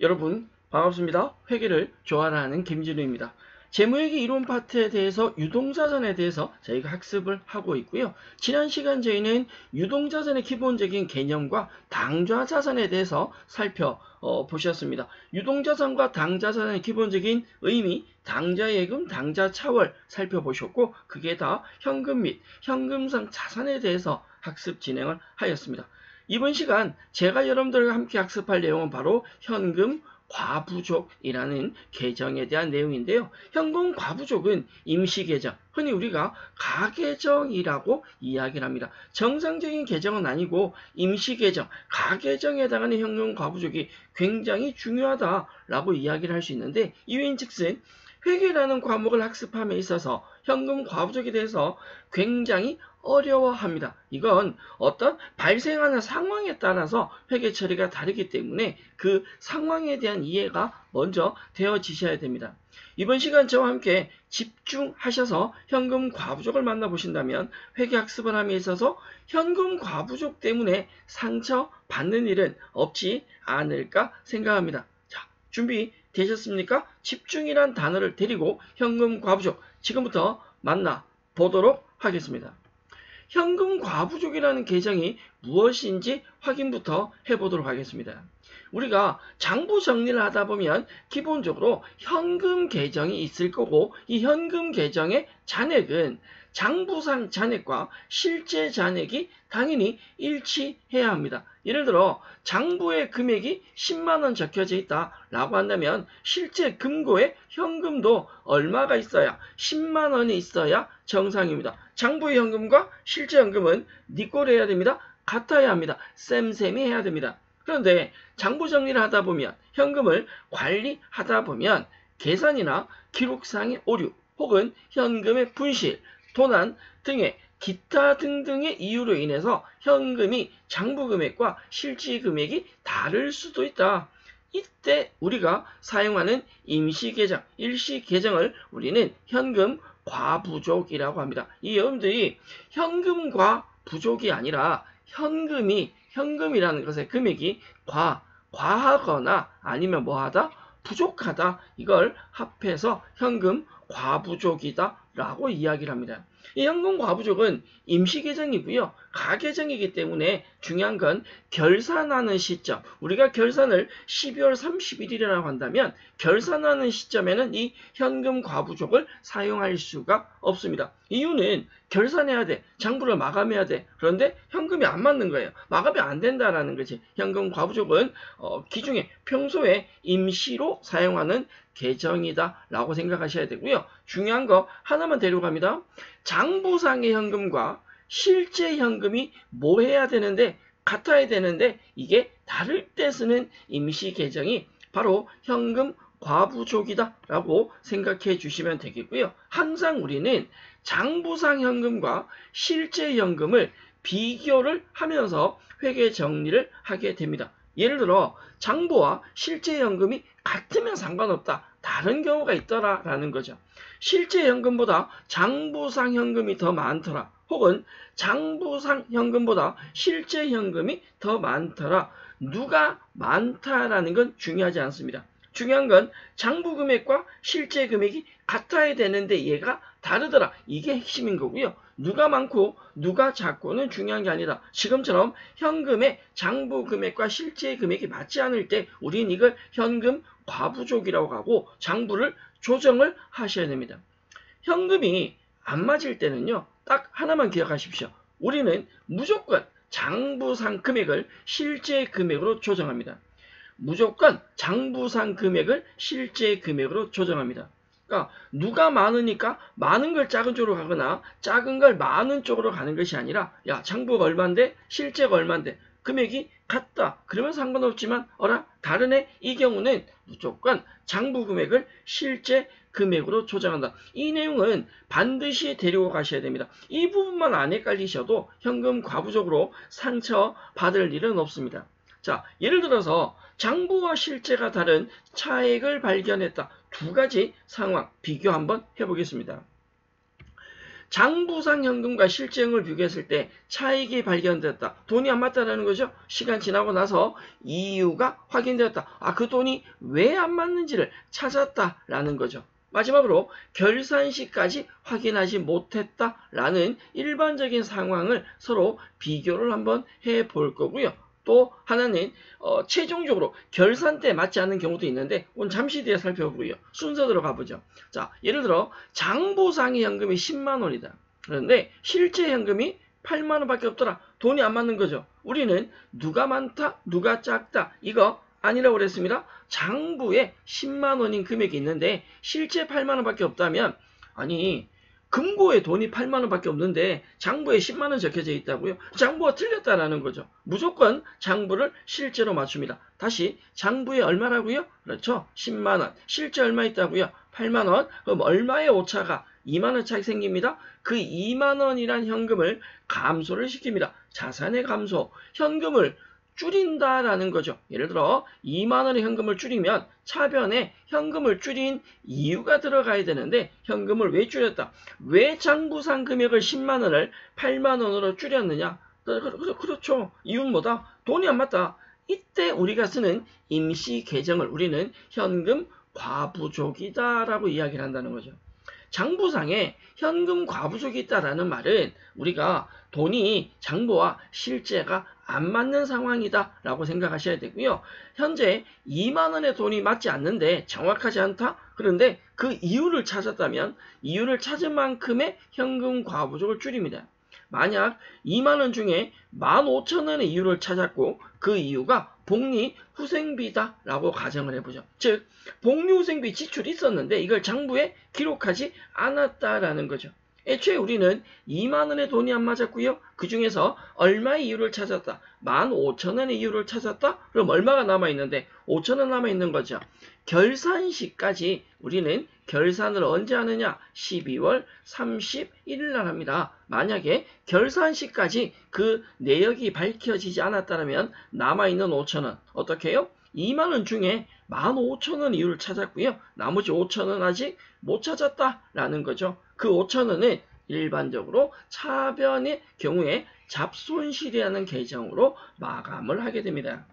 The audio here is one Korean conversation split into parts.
여러분 반갑습니다. 회계를 좋아하는 김진우입니다. 재무회계 이론 파트에 대해서 유동자산에 대해서 저희가 학습을 하고 있고요. 지난 시간 저희는 유동자산의 기본적인 개념과 당좌자산에 대해서 살펴보셨습니다. 유동자산과 당좌자산의 기본적인 의미, 당좌예금, 당좌차월 살펴보셨고 그게 다 현금 및 현금상 자산에 대해서 학습 진행을 하였습니다. 이번 시간 제가 여러분들과 함께 학습할 내용은 바로 현금 과부족이라는 계정에 대한 내용인데요. 현금 과부족은 임시계정, 흔히 우리가 가계정이라고 이야기를 합니다. 정상적인 계정은 아니고 임시계정, 가계정에 해당하는 현금 과부족이 굉장히 중요하다라고 이야기를 할 수 있는데 이유인즉슨 회계라는 과목을 학습함에 있어서 현금 과부족에 대해서 굉장히 어려워합니다. 이건 어떤 발생하는 상황에 따라서 회계 처리가 다르기 때문에 그 상황에 대한 이해가 먼저 되어지셔야 됩니다. 이번 시간 저와 함께 집중하셔서 현금 과부족을 만나보신다면 회계 학습을 함에 있어서 현금 과부족 때문에 상처받는 일은 없지 않을까 생각합니다. 자, 준비되셨습니까? 집중이란 단어를 데리고 현금 과부족 지금부터 만나보도록 하겠습니다. 현금 과부족이라는 계정이 무엇인지 확인부터 해보도록 하겠습니다. 우리가 장부 정리를 하다 보면 기본적으로 현금 계정이 있을 거고 이 현금 계정의 잔액은 장부상 잔액과 실제 잔액이 당연히 일치해야 합니다. 예를 들어 장부의 금액이 10만원 적혀져 있다라고 한다면 실제 금고에 현금도 얼마가 있어야 10만원이 있어야 정상입니다. 장부의 현금과 실제 현금은 니꼴 해야 됩니다. 같아야 합니다. 쌤쌤이 해야 됩니다. 그런데 장부 정리를 하다 보면 현금을 관리하다 보면 계산이나 기록상의 오류 혹은 현금의 분실, 도난 등의 기타 등등의 이유로 인해서 현금이 장부 금액과 실제 금액이 다를 수도 있다. 이때 우리가 사용하는 임시계정, 일시계정을 우리는 현금 과부족이라고 합니다. 이 여러분들이 현금 과부족이 아니라 현금이라는 것의 금액이 과하거나 아니면 뭐하다? 부족하다. 이걸 합해서 현금 과부족이다 라고 이야기를 합니다. 이 현금 과부족은 임시계정이고요. 가계정이기 때문에 중요한 건 결산하는 시점. 우리가 결산을 12월 31일이라고 한다면 결산하는 시점에는 이 현금 과부족을 사용할 수가 없습니다. 이유는 결산해야 돼. 장부를 마감해야 돼. 그런데 현금이 안 맞는 거예요. 마감이 안 된다라는 거지. 현금 과부족은 기중에 평소에 임시로 사용하는 계정이다 라고 생각하셔야 되고요. 중요한 거 하나만 데려갑니다. 장부상의 현금과 실제 현금이 뭐 해야 되는데 같아야 되는데 이게 다를 때 쓰는 임시 계정이 바로 현금 과부족이다 라고 생각해 주시면 되겠고요. 항상 우리는 장부상 현금과 실제 현금을 비교를 하면서 회계 정리를 하게 됩니다. 예를 들어 장부와 실제 현금이 같으면 상관없다. 다른 경우가 있더라라는 거죠. 실제 현금보다 장부상 현금이 더 많더라. 혹은 장부상 현금보다 실제 현금이 더 많더라. 누가 많다라는 건 중요하지 않습니다. 중요한 건 장부 금액과 실제 금액이 같아야 되는데 얘가 다르더라. 이게 핵심인 거고요. 누가 많고 누가 작고는 중요한 게 아니다. 지금처럼 현금의 장부 금액과 실제 금액이 맞지 않을 때 우리는 이걸 현금 과부족이라고 하고 장부를 조정을 하셔야 됩니다. 현금이 안 맞을 때는요. 딱 하나만 기억하십시오. 우리는 무조건 장부상 금액을 실제 금액으로 조정합니다. 무조건 장부상 금액을 실제 금액으로 조정합니다. 그러니까 누가 많으니까 많은 걸 작은 쪽으로 가거나 작은 걸 많은 쪽으로 가는 것이 아니라 야 장부가 얼만데 실제가 얼만데 금액이 같다. 그러면 상관없지만 다르네. 이 경우는 무조건 장부 금액을 실제 금액으로 조정한다. 이 내용은 반드시 데리고 가셔야 됩니다. 이 부분만 안 헷갈리셔도 현금 과부족으로 상처받을 일은 없습니다. 자, 예를 들어서 장부와 실제가 다른 차액을 발견했다. 두 가지 상황 비교 한번 해보겠습니다. 장부상 현금과 실제형을 비교했을 때 차익이 발견되었다. 돈이 안 맞다라는 거죠. 시간 지나고 나서 이유가 확인되었다. 그 돈이 왜 안 맞는지를 찾았다라는 거죠. 마지막으로 결산시까지 확인하지 못했다라는 일반적인 상황을 서로 비교를 한번 해볼 거고요. 또 하나는 최종적으로 결산 때 맞지 않는 경우도 있는데 오늘 잠시 뒤에 살펴보고요. 순서대로 가보죠. 자, 예를 들어 장부상의 현금이 10만 원이다. 그런데 실제 현금이 8만 원밖에 없더라. 돈이 안 맞는 거죠. 우리는 누가 많다, 누가 작다 이거 아니라고 그랬습니다. 장부에 10만 원인 금액이 있는데 실제 8만 원밖에 없다면 아니 금고에 돈이 8만 원밖에 없는데 장부에 10만 원 적혀져 있다고요? 장부가 틀렸다라는 거죠. 무조건 장부를 실제로 맞춥니다. 다시 장부에 얼마라고요? 그렇죠. 10만 원. 실제 얼마 있다고요? 8만 원. 그럼 얼마의 오차가 2만 원 차이 생깁니다. 그 2만 원이란 현금을 감소를 시킵니다. 자산의 감소. 현금을 줄인다라는 거죠. 예를 들어 2만 원의 현금을 줄이면 차변에 현금을 줄인 이유가 들어가야 되는데 현금을 왜 줄였다? 왜 장부상 금액을 10만 원을 8만 원으로 줄였느냐? 그렇죠. 이유는 뭐다? 돈이 안 맞다. 이때 우리가 쓰는 임시 계정을 우리는 현금 과부족이다라고 이야기를 한다는 거죠. 장부상에 현금 과부족이 있다라는 말은 우리가 돈이 장부와 실제가 안 맞는 상황이다 라고 생각하셔야 되고요. 현재 2만 원의 돈이 맞지 않는데 정확하지 않다? 그런데 그 이유를 찾았다면 이유를 찾은 만큼의 현금 과부족을 줄입니다. 만약 2만 원 중에 15,000원의 이유를 찾았고 그 이유가 복리후생비다 라고 가정을 해보죠. 즉 복리후생비 지출이 있었는데 이걸 장부에 기록하지 않았다라는 거죠. 애초에 우리는 2만 원의 돈이 안 맞았고요. 그 중에서 얼마의 이유를 찾았다. 15,000원의 이유를 찾았다. 그럼 얼마가 남아있는데 5,000원 남아있는 거죠. 결산시까지 우리는 결산을 언제 하느냐? 12월 31일 날 합니다. 만약에 결산시까지 그 내역이 밝혀지지 않았다면 남아있는 5,000원 어떻게 해요? 2만 원 중에 15,000원 이유를 찾았고요. 나머지 5,000원 아직 못 찾았다라는 거죠. 그 5,000원은 일반적으로 차변의 경우에 잡손실이라는 계정으로 마감을 하게 됩니다.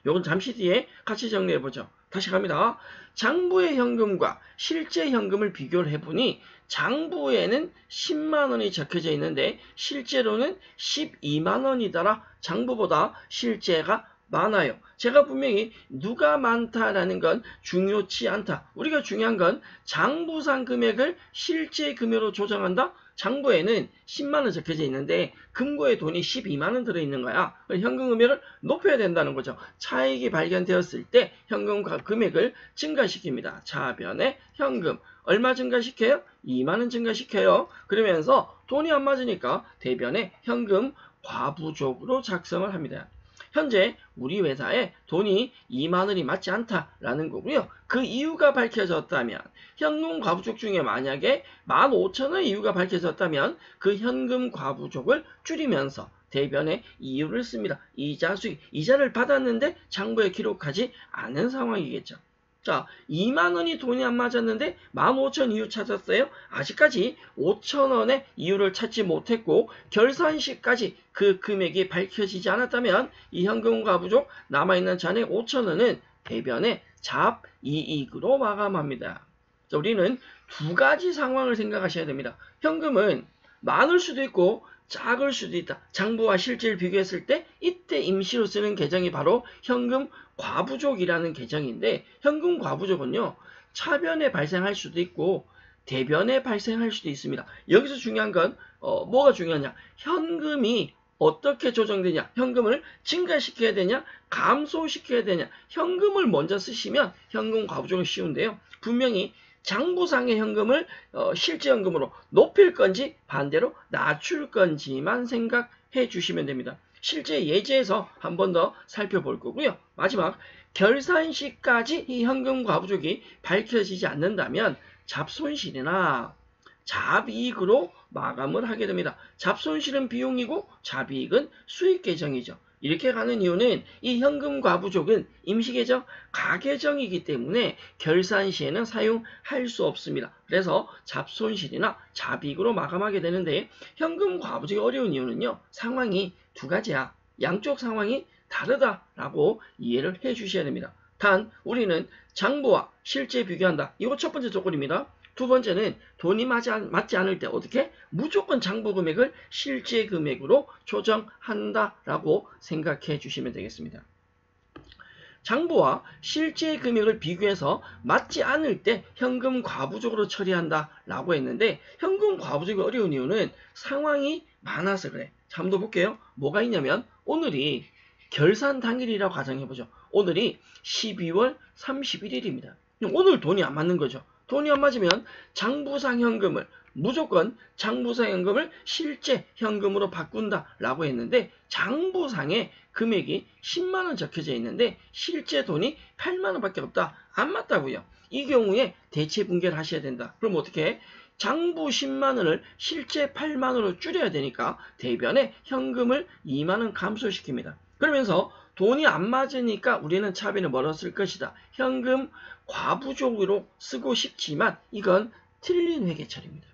요건 잠시 뒤에 같이 정리해보죠. 다시 갑니다. 장부의 현금과 실제 현금을 비교를 해보니 장부에는 10만 원이 적혀져 있는데 실제로는 12만 원이더라. 장부보다 실제가 많아요. 제가 분명히 누가 많다라는 건 중요치 않다. 우리가 중요한 건 장부상 금액을 실제 금액으로 조정한다. 장부에는 10만 원 적혀져 있는데 금고에 돈이 12만 원 들어있는 거야. 현금 금액을 높여야 된다는 거죠. 차익이 발견되었을 때 현금 금액을 증가시킵니다. 차변에 현금 얼마 증가시켜요? 2만 원 증가시켜요. 그러면서 돈이 안 맞으니까 대변에 현금 과부족으로 작성을 합니다. 현재 우리 회사에 돈이 2만 원이 맞지 않다라는 거고요. 그 이유가 밝혀졌다면 현금 과부족 중에 만약에 15,000원 이유가 밝혀졌다면 그 현금 과부족을 줄이면서 대변에 이유를 씁니다. 이자 수익, 이자를 받았는데 장부에 기록하지 않은 상황이겠죠. 자, 2만 원이 돈이 안 맞았는데 15,000 이유 찾았어요. 아직까지 5,000원의 이유를 찾지 못했고 결산시까지 그 금액이 밝혀지지 않았다면 이 현금 과부족 남아있는 잔액 5,000원은 대변에 잡이익으로 마감합니다. 자, 우리는 두 가지 상황을 생각하셔야 됩니다. 현금은 많을 수도 있고 작을 수도 있다. 장부와 실제를 비교했을 때 이때 임시로 쓰는 계정이 바로 현금 과부족이라는 계정인데 현금 과부족은요. 차변에 발생할 수도 있고 대변에 발생할 수도 있습니다. 여기서 중요한 건 뭐가 중요하냐. 현금이 어떻게 조정되냐. 현금을 증가시켜야 되냐. 감소시켜야 되냐. 현금을 먼저 쓰시면 현금 과부족은 쉬운데요. 분명히 장부상의 현금을 실제 현금으로 높일 건지 반대로 낮출 건지만 생각해 주시면 됩니다. 실제 예제에서 한 번 더 살펴볼 거고요. 마지막 결산시까지 이 현금 과부족이 밝혀지지 않는다면 잡손실이나 잡이익으로 마감을 하게 됩니다. 잡손실은 비용이고 잡이익은 수익 계정이죠. 이렇게 가는 이유는 이 현금 과부족은 임시계정, 가계정이기 때문에 결산 시에는 사용할 수 없습니다. 그래서 잡손실이나 잡이익으로 마감하게 되는데 현금 과부족이 어려운 이유는요. 상황이 두 가지야. 양쪽 상황이 다르다라고 이해를 해 주셔야 됩니다. 단 우리는 장부와 실제 비교한다. 이거 첫 번째 조건입니다. 두 번째는 돈이 맞지 않을 때 어떻게? 무조건 장부 금액을 실제 금액으로 조정한다라고 생각해 주시면 되겠습니다. 장부와 실제 금액을 비교해서 맞지 않을 때 현금 과부족으로 처리한다라고 했는데 현금 과부족이 어려운 이유는 상황이 많아서 그래. 자, 한번 더 볼게요. 뭐가 있냐면 오늘이 결산 당일이라고 가정해보죠. 오늘이 12월 31일입니다. 오늘 돈이 안 맞는 거죠. 돈이 안 맞으면 장부상 현금을 무조건 장부상 현금을 실제 현금으로 바꾼다라고 했는데 장부상에 금액이 10만원 적혀져 있는데 실제 돈이 8만원밖에 없다. 안 맞다고요. 이 경우에 대체 분계를 하셔야 된다. 그럼 어떻게? 장부 10만원을 실제 8만원으로 줄여야 되니까 대변에 현금을 2만원 감소시킵니다. 그러면서 돈이 안 맞으니까 우리는 차비는 뭐로 쓸 것이다. 현금 과부족으로 쓰고 싶지만 이건 틀린 회계처리입니다.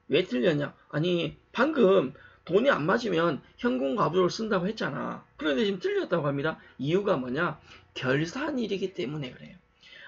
왜 틀렸냐? 아니 방금 돈이 안 맞으면 현금 과부족을 쓴다고 했잖아. 그런데 지금 틀렸다고 합니다. 이유가 뭐냐? 결산일이기 때문에 그래요.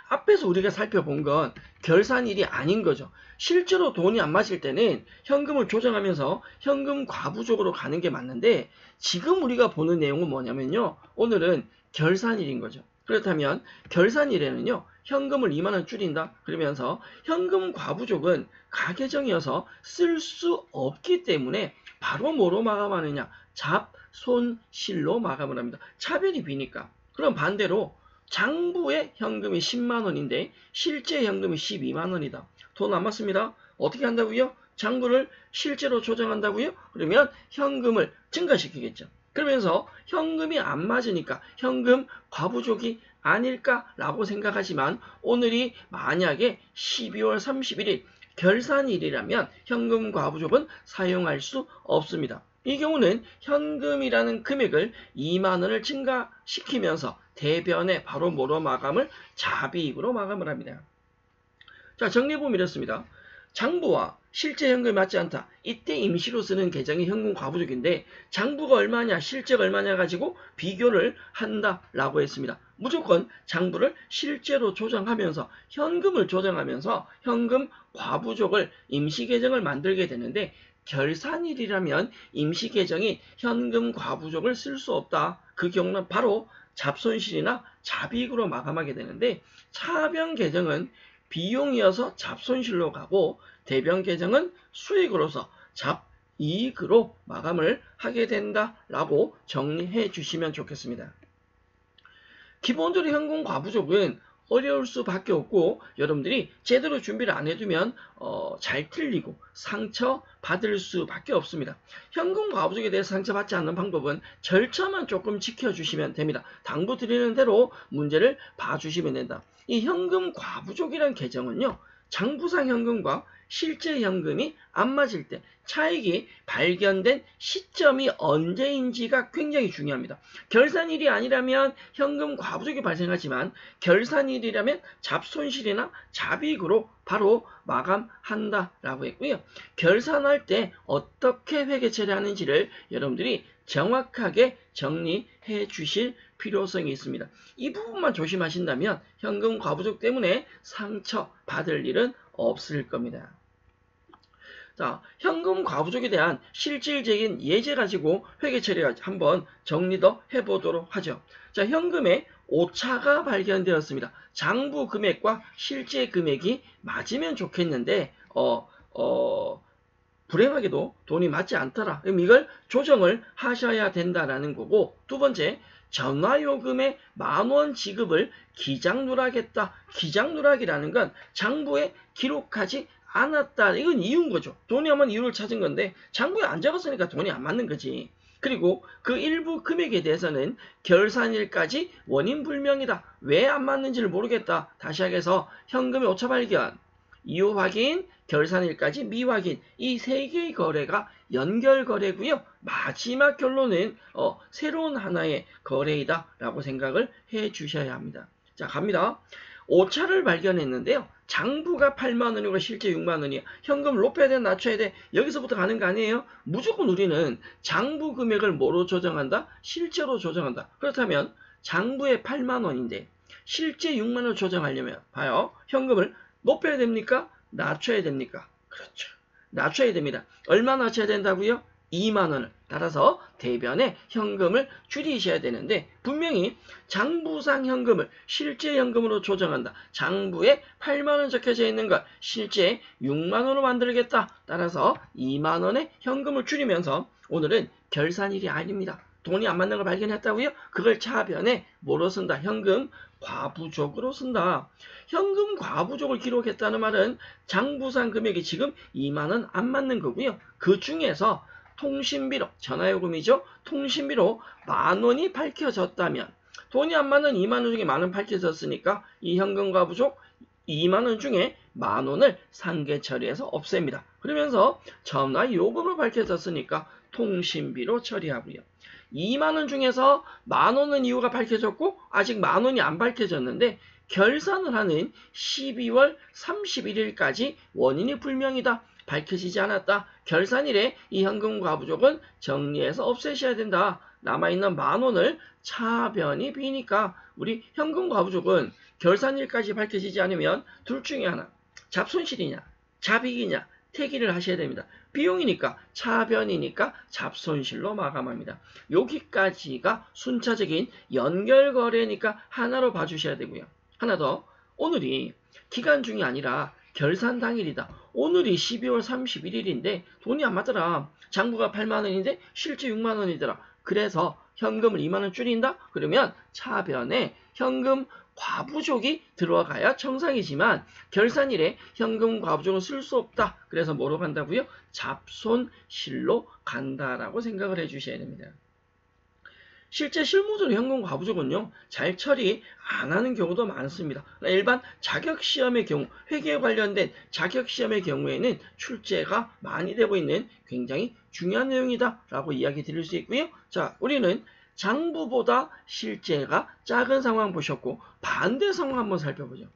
앞에서 우리가 살펴본 건 결산일이 아닌 거죠. 실제로 돈이 안 맞을 때는 현금을 조정하면서 현금 과부족으로 가는 게 맞는데 지금 우리가 보는 내용은 뭐냐면요. 오늘은 결산일인 거죠. 그렇다면 결산일에는요. 현금을 2만원 줄인다. 그러면서 현금 과부족은 가계정이어서 쓸 수 없기 때문에 바로 뭐로 마감하느냐. 잡손실로 마감을 합니다. 차변이 비니까. 그럼 반대로 장부의 현금이 10만원인데 실제 현금이 12만원이다. 돈 안 맞습니다. 어떻게 한다고요? 장부를 실제로 조정한다고요? 그러면 현금을 증가시키겠죠. 그러면서 현금이 안 맞으니까 현금 과부족이 아닐까라고 생각하지만 오늘이 만약에 12월 31일 결산일이라면 현금 과부족은 사용할 수 없습니다. 이 경우는 현금이라는 금액을 2만원을 증가시키면서 대변에 바로 뭐로 마감을? 잡이익으로 마감을 합니다. 자, 정리해보면 이렇습니다. 장부와 실제 현금이 맞지 않다. 이때 임시로 쓰는 계정이 현금 과부족인데 장부가 얼마냐 실제가 얼마냐 가지고 비교를 한다라고 했습니다. 무조건 장부를 실제로 조정하면서 현금을 조정하면서 현금 과부족을 임시계정을 만들게 되는데 결산일이라면 임시계정이 현금 과부족을 쓸 수 없다. 그 경우는 바로 잡손실이나 잡이익으로 마감하게 되는데 차변 계정은 비용이어서 잡손실로 가고 대변 계정은 수익으로서 잡이익으로 마감을 하게 된다라고 정리해 주시면 좋겠습니다. 기본적으로 현금 과부족은 어려울 수밖에 없고 여러분들이 제대로 준비를 안 해두면 잘 틀리고 상처 받을 수밖에 없습니다. 현금 과부족에 대해서 상처받지 않는 방법은 절차만 조금 지켜주시면 됩니다. 당부 드리는 대로 문제를 봐주시면 된다. 이 현금 과부족이란 계정은요. 장부상 현금과 실제 현금이 안 맞을 때 차익이 발견된 시점이 언제인지가 굉장히 중요합니다. 결산일이 아니라면 현금 과부족이 발생하지만 결산일이라면 잡손실이나 잡이익으로 바로 마감한다라고 했고요. 결산할 때 어떻게 회계 처리하는지를 여러분들이 정확하게 정리해 주실 필요성이 있습니다. 이 부분만 조심하신다면 현금 과부족 때문에 상처 받을 일은 없을 겁니다. 자, 현금 과부족에 대한 실질적인 예제 가지고 회계 처리 한번 정리 더 해보도록 하죠. 자, 현금에 오차가 발견되었습니다. 장부 금액과 실제 금액이 맞으면 좋겠는데 불행하게도 돈이 맞지 않더라. 그럼 이걸 조정을 하셔야 된다라는 거고 두 번째 전화요금의 10,000원 지급을 기장누락했다. 기장누락이라는 건 장부에 기록하지 않았다. 이건 이유인 거죠. 돈이 없는 이유를 찾은 건데 장부에 안 적었으니까 돈이 안 맞는 거지. 그리고 그 일부 금액에 대해서는 결산일까지 원인 불명이다. 왜 안 맞는지를 모르겠다. 다시 하겠어. 현금의 오차 발견. 이후 확인, 결산일까지 미확인 이 세 개의 거래가 연결 거래고요. 마지막 결론은 새로운 하나의 거래이다 라고 생각을 해 주셔야 합니다. 자, 갑니다. 오차를 발견했는데요. 장부가 8만원이고 실제 6만원이야. 현금 높여야 돼, 낮춰야 돼. 여기서부터 가는 거 아니에요? 무조건 우리는 장부 금액을 뭐로 조정한다? 실제로 조정한다. 그렇다면 장부에 8만원인데 실제 6만원 조정하려면 봐요. 현금을 높여야 됩니까? 낮춰야 됩니까? 그렇죠. 낮춰야 됩니다. 얼마 낮춰야 된다고요? 2만원을. 따라서 대변에 현금을 줄이셔야 되는데 분명히 장부상 현금을 실제 현금으로 조정한다. 장부에 8만원 적혀져 있는 걸 실제 6만원으로 만들겠다. 따라서 2만원의 현금을 줄이면서 오늘은 결산일이 아닙니다. 돈이 안 맞는 걸 발견했다고요? 그걸 차변에 뭐로 쓴다? 현금 과부족으로 쓴다. 현금 과부족을 기록했다는 말은 장부상 금액이 지금 2만원 안 맞는 거고요. 그 중에서 통신비로, 전화요금이죠. 통신비로 만원이 밝혀졌다면 돈이 안 맞는 2만원 중에 만원 밝혀졌으니까 이 현금 과부족 2만원 중에 만원을 상계 처리해서 없앱니다. 그러면서 전화요금을 밝혀졌으니까 통신비로 처리하고요. 2만원 중에서 만원은 이유가 밝혀졌고 아직 만원이 안 밝혀졌는데 결산을 하는 12월 31일까지 원인이 불명이다. 밝혀지지 않았다. 결산일에 이 현금 과부족은 정리해서 없애셔야 된다. 남아있는 만원을 차변이 비니까 우리 현금 과부족은 결산일까지 밝혀지지 않으면 둘 중에 하나. 잡손실이냐 잡이익이냐 태기를 하셔야 됩니다. 비용이니까 차변이니까 잡손실로 마감합니다. 여기까지가 순차적인 연결거래니까 하나로 봐주셔야 되고요. 하나 더. 오늘이 기간 중이 아니라 결산 당일이다. 오늘이 12월 31일인데 돈이 안 맞더라. 장부가 8만원인데 실제 6만원이더라. 그래서 현금을 2만원 줄인다? 그러면 차변에 현금 과부족이 들어가야 정상이지만 결산일에 현금 과부족은 쓸 수 없다. 그래서 뭐로 간다고요? 잡손실로 간다라고 생각을 해주셔야 됩니다. 실제 실무적으로 현금 과부족은요, 잘 처리 안 하는 경우도 많습니다. 일반 자격시험의 경우, 회계에 관련된 자격시험의 경우에는 출제가 많이 되고 있는 굉장히 중요한 내용이다 라고 이야기 드릴 수 있고요. 자, 우리는 장부보다 실제가 작은 상황 보셨고 반대 상황 한번 살펴보죠.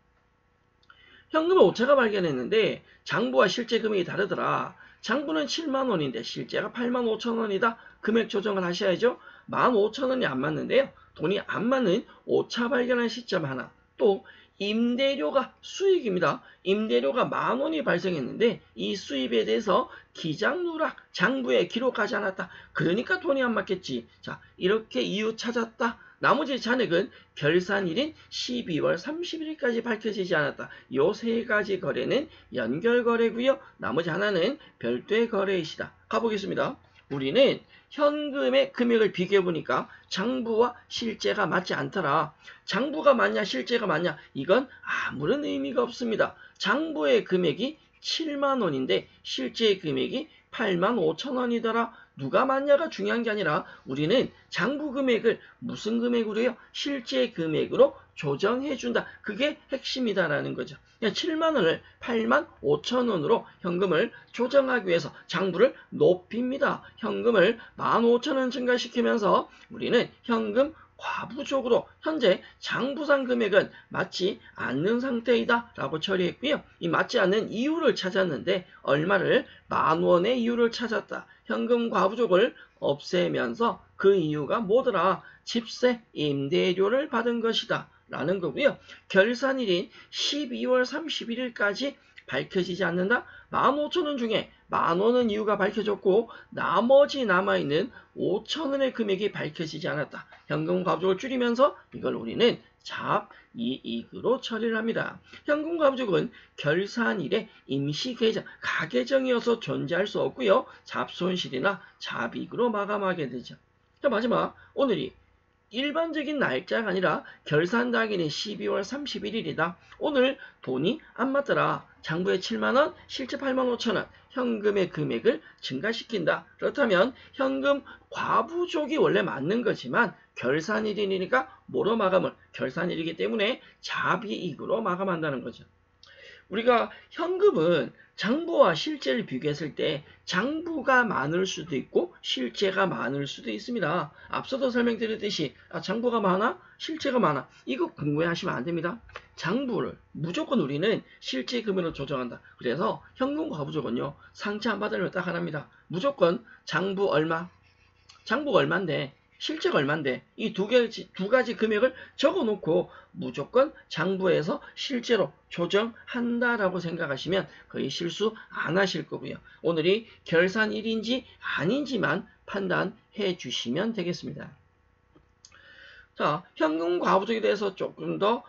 현금의 오차가 발견했는데 장부와 실제 금액이 다르더라. 장부는 7만원인데 실제가 8만 5천원이다. 금액 조정을 하셔야죠. 15,000원이 안 맞는데요. 돈이 안 맞는 오차 발견한 시점 하나. 또 임대료가 수익입니다. 임대료가 10,000원이 발생했는데 이 수입에 대해서 기장 누락 장부에 기록하지 않았다. 그러니까 돈이 안 맞겠지. 자, 이렇게 이유 찾았다. 나머지 잔액은 결산일인 12월 30일까지 밝혀지지 않았다. 요 세 가지 거래는 연결 거래고요. 나머지 하나는 별도의 거래이시다. 가보겠습니다. 우리는 현금의 금액을 비교해보니까 장부와 실제가 맞지 않더라. 장부가 맞냐 실제가 맞냐 이건 아무런 의미가 없습니다. 장부의 금액이 7만원인데 실제 금액이 8만 5천원이더라. 누가 맞냐가 중요한 게 아니라 우리는 장부 금액을 무슨 금액으로요? 실제 금액으로 조정해준다. 그게 핵심이다라는 거죠. 7만원을 8만 5천원으로 현금을 조정하기 위해서 장부를 높입니다. 현금을 15,000원 증가시키면서 우리는 현금 과부족으로 현재 장부상 금액은 맞지 않는 상태이다 라고 처리했고요. 이 맞지 않는 이유를 찾았는데 얼마를 10,000원의 이유를 찾았다. 현금 과부족을 없애면서 그 이유가 뭐더라? 집세 임대료를 받은 것이다 라는 거고요. 결산일인 12월 31일까지 밝혀지지 않는다. 15,000원 중에 10,000원은 이유가 밝혀졌고 나머지 남아있는 5,000원의 금액이 밝혀지지 않았다. 현금 과부족을 줄이면서 이걸 우리는 잡이익으로 처리를 합니다. 현금 과부족은 결산일에 임시계정, 가계정이어서 존재할 수 없고요. 잡손실이나 잡이익으로 마감하게 되죠. 자, 마지막 오늘이 일반적인 날짜가 아니라 결산 당일인 12월 31일이다. 오늘 돈이 안 맞더라. 장부에 7만원, 실제 8만 5천원, 현금의 금액을 증가시킨다. 그렇다면 현금 과부족이 원래 맞는 거지만 결산일이니까 뭐로 마감을? 결산일이기 때문에 잡이익으로 마감한다는 거죠. 우리가 현금은 장부와 실제를 비교했을 때 장부가 많을 수도 있고 실제가 많을 수도 있습니다. 앞서도 설명드렸듯이 장부가 많아? 실제가 많아? 이거 궁금해하시면 안 됩니다. 장부를 무조건 우리는 실제 금액으로 조정한다. 그래서 현금 과부족은요. 상처 안 받으려면 딱 하나입니다. 무조건 장부 얼마? 장부가 얼만데 실제가 얼만데 이 두 가지 금액을 적어놓고 무조건 장부에서 실제로 조정한다라고 생각하시면 거의 실수 안 하실 거고요. 오늘이 결산일인지 아닌지만 판단해 주시면 되겠습니다. 자, 현금 과부족에 대해서 조금 더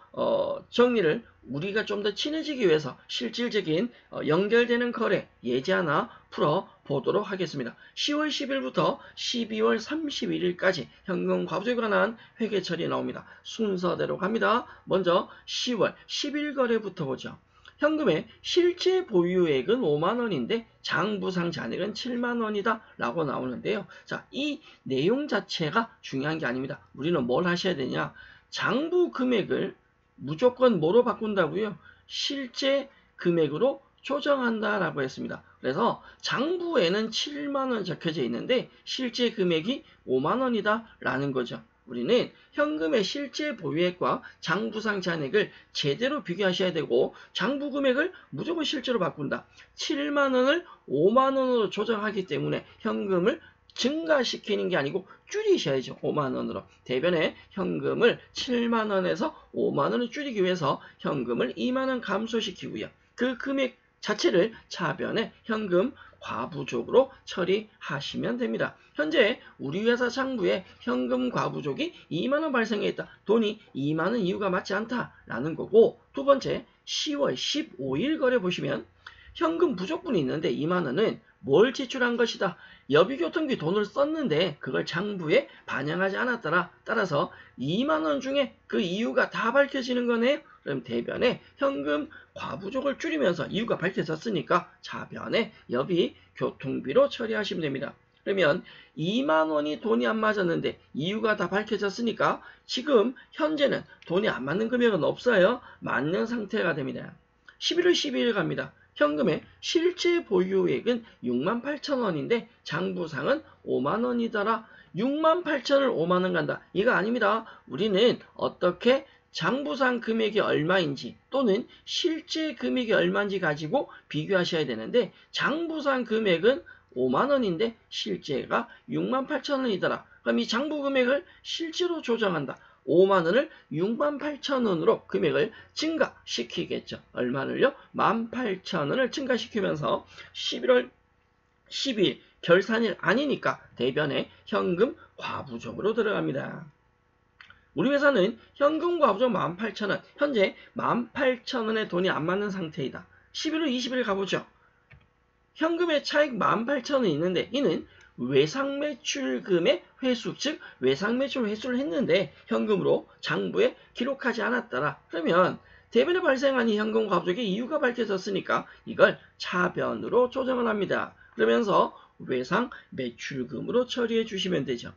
정리를 우리가 좀 더 친해지기 위해서 실질적인 연결되는 거래 예제 하나 풀어보도록 하겠습니다. 10월 10일부터 12월 31일까지 현금 과부족에 관한 회계 처리 나옵니다. 순서대로 갑니다. 먼저 10월 10일 거래부터 보죠. 현금의 실제 보유액은 5만원인데 장부상 잔액은 7만원이다 라고 나오는데요. 자, 이 내용 자체가 중요한 게 아닙니다. 우리는 뭘 하셔야 되냐? 장부 금액을 무조건 뭐로 바꾼다고요? 실제 금액으로 조정한다라고 했습니다. 그래서 장부에는 7만원 적혀져 있는데 실제 금액이 5만원이다 라는 거죠. 우리는 현금의 실제 보유액과 장부상 잔액을 제대로 비교하셔야 되고 장부 금액을 무조건 실제로 바꾼다. 7만원을 5만원으로 조정하기 때문에 현금을 증가시키는 게 아니고 줄이셔야죠. 5만원으로. 대변에 현금을 7만원에서 5만원을 줄이기 위해서 현금을 2만원 감소시키고요. 그 금액 자체를 차변에 현금 과부족으로 처리하시면 됩니다. 현재 우리 회사 장부에 현금 과부족이 2만원 발생했다. 돈이 2만원 이유가 맞지 않다라는 거고, 두 번째 10월 15일 거래 보시면 현금 부족분이 있는데 2만원은 뭘 지출한 것이다. 여비교통비 돈을 썼는데 그걸 장부에 반영하지 않았더라. 따라서 2만원 중에 그 이유가 다 밝혀지는 거네요. 그럼 대변에 현금 과부족을 줄이면서 이유가 밝혀졌으니까 차변에 여비교통비로 처리하시면 됩니다. 그러면 2만원이 돈이 안 맞았는데 이유가 다 밝혀졌으니까 지금 현재는 돈이 안 맞는 금액은 없어요. 맞는 상태가 됩니다. 11월 12일 갑니다. 현금의 실제 보유액은 68,000원인데 장부상은 5만원이더라. 68,000원을 5만원 간다. 이거 아닙니다. 우리는 어떻게 장부상 금액이 얼마인지 또는 실제 금액이 얼마인지 가지고 비교하셔야 되는데 장부상 금액은 5만원인데 실제가 68,000원이더라. 그럼 이 장부 금액을 실제로 조정한다. 5만원을 68,000원으로 금액을 증가시키겠죠. 얼마를요? 18,000원을 증가시키면서 11월 10일 결산일 아니니까 대변에 현금 과부족으로 들어갑니다. 우리 회사는 현금 과부족 18,000원, 현재 18,000원의 돈이 안 맞는 상태이다. 11월 20일 가보죠. 현금의 차익 18,000원이 있는데 이는 외상매출금의 회수, 즉 외상매출 회수를 했는데 현금으로 장부에 기록하지 않았더라. 그러면 대변에 발생한 이 현금 과부족의 이유가 밝혀졌으니까 이걸 차변으로 조정을 합니다. 그러면서 외상매출금으로 처리해 주시면 되죠.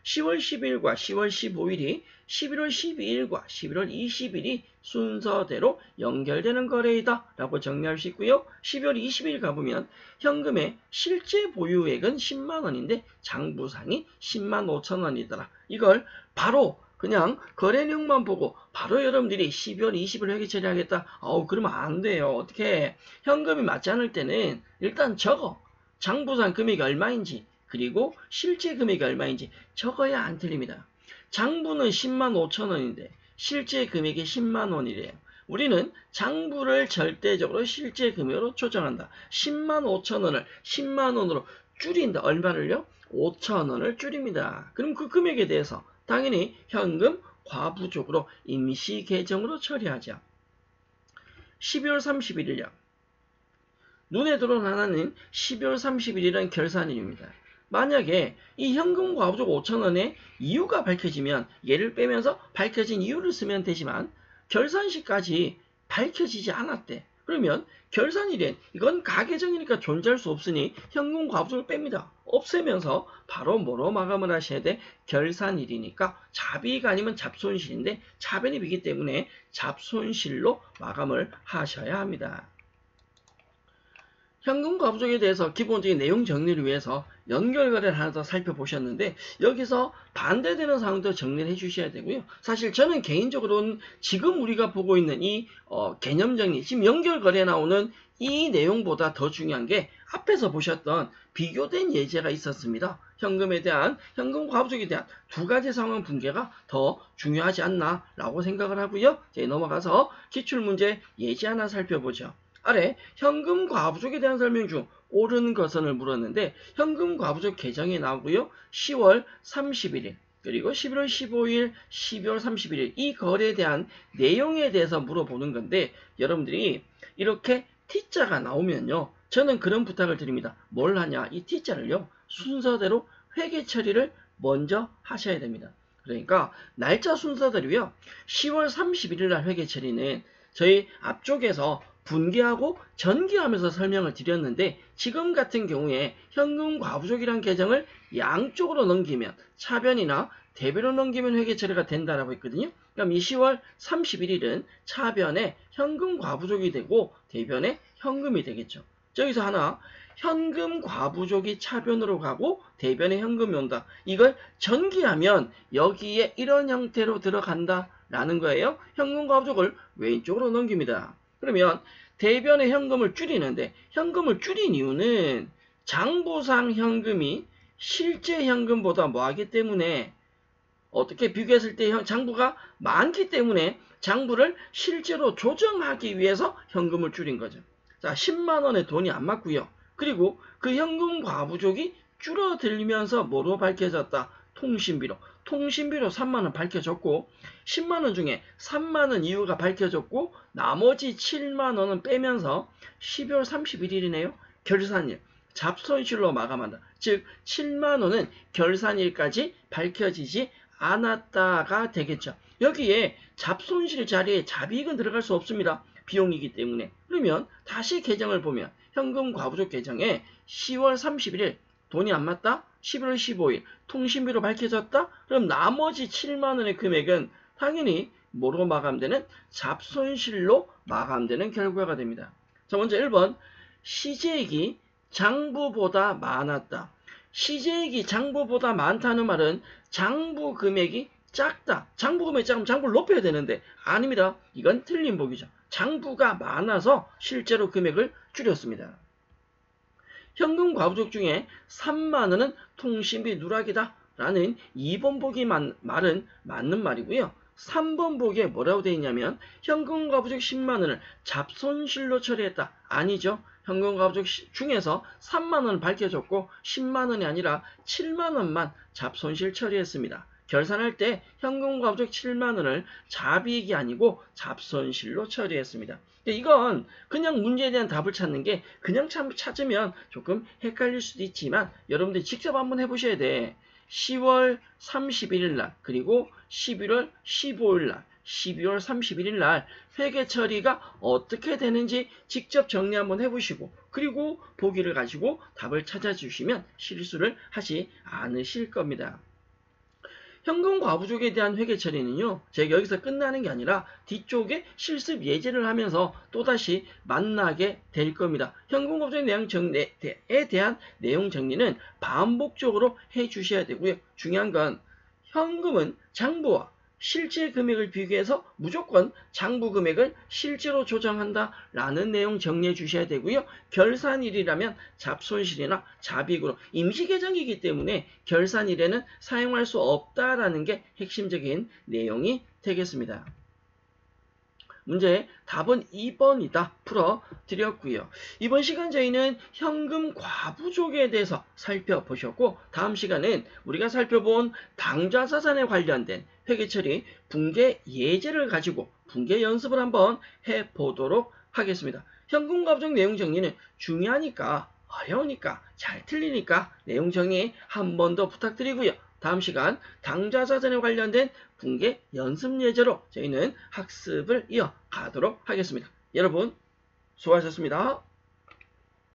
10월 10일과 10월 15일이 11월 12일과 11월 20일이 순서대로 연결되는 거래이다 라고 정리할 수 있고요. 12월 20일 가보면 현금의 실제 보유액은 10만원인데 장부상이 10만 5천원이더라. 이걸 바로 그냥 거래 내용만 보고 바로 여러분들이 12월 20일 회계 처리하겠다. 그러면 안 돼요. 어떻게 현금이 맞지 않을 때는 일단 적어. 장부상 금액이 얼마인지 그리고 실제 금액이 얼마인지 적어야 안 틀립니다. 장부는 10만 5천원인데 실제 금액이 10만 원이래요. 우리는 장부를 절대적으로 실제 금액으로 조정한다. 10만 5천원을 10만 원으로 줄인다. 얼마를요? 5천원을 줄입니다. 그럼 그 금액에 대해서 당연히 현금 과부족으로 임시 계정으로 처리하죠. 12월 31일요. 눈에 들어오는 12월 31일은 결산일입니다. 만약에 이 현금 과부족 5천원의 이유가 밝혀지면 얘를 빼면서 밝혀진 이유를 쓰면 되지만 결산시까지 밝혀지지 않았대. 그러면 결산일엔 이건 가계정이니까 존재할 수 없으니 현금 과부족을 뺍니다. 없애면서 바로 뭐로 마감을 하셔야 돼? 결산일이니까 자비가 아니면 잡손실인데 차변입이기 때문에 잡손실로 마감을 하셔야 합니다. 현금 과부족에 대해서 기본적인 내용 정리를 위해서 연결거래를 하나 더 살펴보셨는데 여기서 반대되는 사항도 정리를 해주셔야 되고요. 사실 저는 개인적으로는 지금 우리가 보고 있는 이 개념 정리, 지금 연결거래에 나오는 이 내용보다 더 중요한 게 앞에서 보셨던 비교된 예제가 있었습니다. 현금에 대한, 현금 과부족에 대한 두 가지 상황 분개가 더 중요하지 않나 라고 생각을 하고요. 이제 넘어가서 기출문제 예제 하나 살펴보죠. 아래 현금 과부족에 대한 설명 중 옳은 것은을 물었는데 현금 과부족 계정이 나오고요. 10월 31일 그리고 11월 15일, 12월 31일 이 거래에 대한 내용에 대해서 물어보는 건데 여러분들이 이렇게 T자가 나오면요. 저는 그런 부탁을 드립니다. 뭘 하냐? 이 T자를요. 순서대로 회계 처리를 먼저 하셔야 됩니다. 그러니까 날짜 순서대로요. 10월 31일 날 회계 처리는 저희 앞쪽에서 분기하고 전기하면서 설명을 드렸는데 지금 같은 경우에 현금 과부족이란 계정을 양쪽으로 넘기면 차변이나 대변으로 넘기면 회계 처리가 된다라고 했거든요. 그럼 이 10월 31일은 차변에 현금 과부족이 되고 대변에 현금이 되겠죠. 저기서 하나 현금 과부족이 차변으로 가고 대변에 현금이 온다. 이걸 전기하면 여기에 이런 형태로 들어간다라는 거예요. 현금 과부족을 왼쪽으로 넘깁니다. 그러면 대변의 현금을 줄이는데 현금을 줄인 이유는 장부상 현금이 실제 현금보다 뭐하기 때문에 어떻게 비교했을 때 장부가 많기 때문에 장부를 실제로 조정하기 위해서 현금을 줄인 거죠. 자, 10만 원의 돈이 안 맞고요. 그리고 그 현금 과부족이 줄어들면서 뭐로 밝혀졌다? 통신비로. 통신비로 3만원 밝혀졌고 10만원 중에 3만원 이유가 밝혀졌고 나머지 7만원은 빼면서 12월 31일이네요. 결산일. 잡손실로 마감한다. 즉 7만원은 결산일까지 밝혀지지 않았다가 되겠죠. 여기에 잡손실 자리에 잡이익은 들어갈 수 없습니다. 비용이기 때문에. 그러면 다시 계정을 보면 현금 과부족 계정에 10월 31일 돈이 안 맞다? 11월 15일 통신비로 밝혀졌다? 그럼 나머지 7만원의 금액은 당연히 뭐로 마감되는? 잡손실로 마감되는 결과가 됩니다. 자, 먼저 1번 시재액이 장부보다 많았다. 시재액이 장부보다 많다는 말은 장부 금액이 작다. 장부 금액이 작으면 장부를 높여야 되는데 아닙니다. 이건 틀린 보기죠. 장부가 많아서 실제로 금액을 줄였습니다. 현금 과부족 중에 3만원은 통신비 누락이다 라는 2번 보기 말은 맞는 말이고요. 3번 보기에 뭐라고 되어 있냐면 현금 과부족 10만원을 잡손실로 처리했다. 아니죠. 현금 과부족 중에서 3만원은 밝혀졌고 10만원이 아니라 7만원만 잡손실 처리했습니다. 결산할 때 현금 과부족 7만원을 잡이익이 아니고 잡손실로 처리했습니다. 이건 그냥 문제에 대한 답을 찾는 게 그냥 찾으면 조금 헷갈릴 수도 있지만 여러분들이 직접 한번 해보셔야 돼. 10월 31일 날 그리고 11월 15일 날 12월 31일 날 회계 처리가 어떻게 되는지 직접 정리 한번 해보시고 그리고 보기를 가지고 답을 찾아주시면 실수를 하지 않으실 겁니다. 현금 과부족에 대한 회계 처리는요. 제가 여기서 끝나는 게 아니라 뒤쪽에 실습 예제를 하면서 또다시 만나게 될 겁니다. 현금 과부족의 내용 정리에 대한 내용 정리는 반복적으로 해 주셔야 되고요. 중요한 건 현금은 장부와 실제 금액을 비교해서 무조건 장부 금액을 실제로 조정한다라는 내용 정리해 주셔야 되고요. 결산일이라면 잡손실이나 잡이익으로 임시계정이기 때문에 결산일에는 사용할 수 없다라는 게 핵심적인 내용이 되겠습니다. 문제 답은 2번이다 풀어드렸고요. 이번 시간 저희는 현금 과부족에 대해서 살펴보셨고 다음 시간은 우리가 살펴본 당좌자산에 관련된 회계처리 분계 예제를 가지고 분계 연습을 한번 해보도록 하겠습니다. 현금 과부족 내용 정리는 중요하니까 어려우니까 잘 틀리니까 내용 정리 한 번 더 부탁드리고요. 다음 시간 당좌자산에 관련된 분계 연습 예제로 저희는 학습을 이어가도록 하겠습니다. 여러분 수고하셨습니다.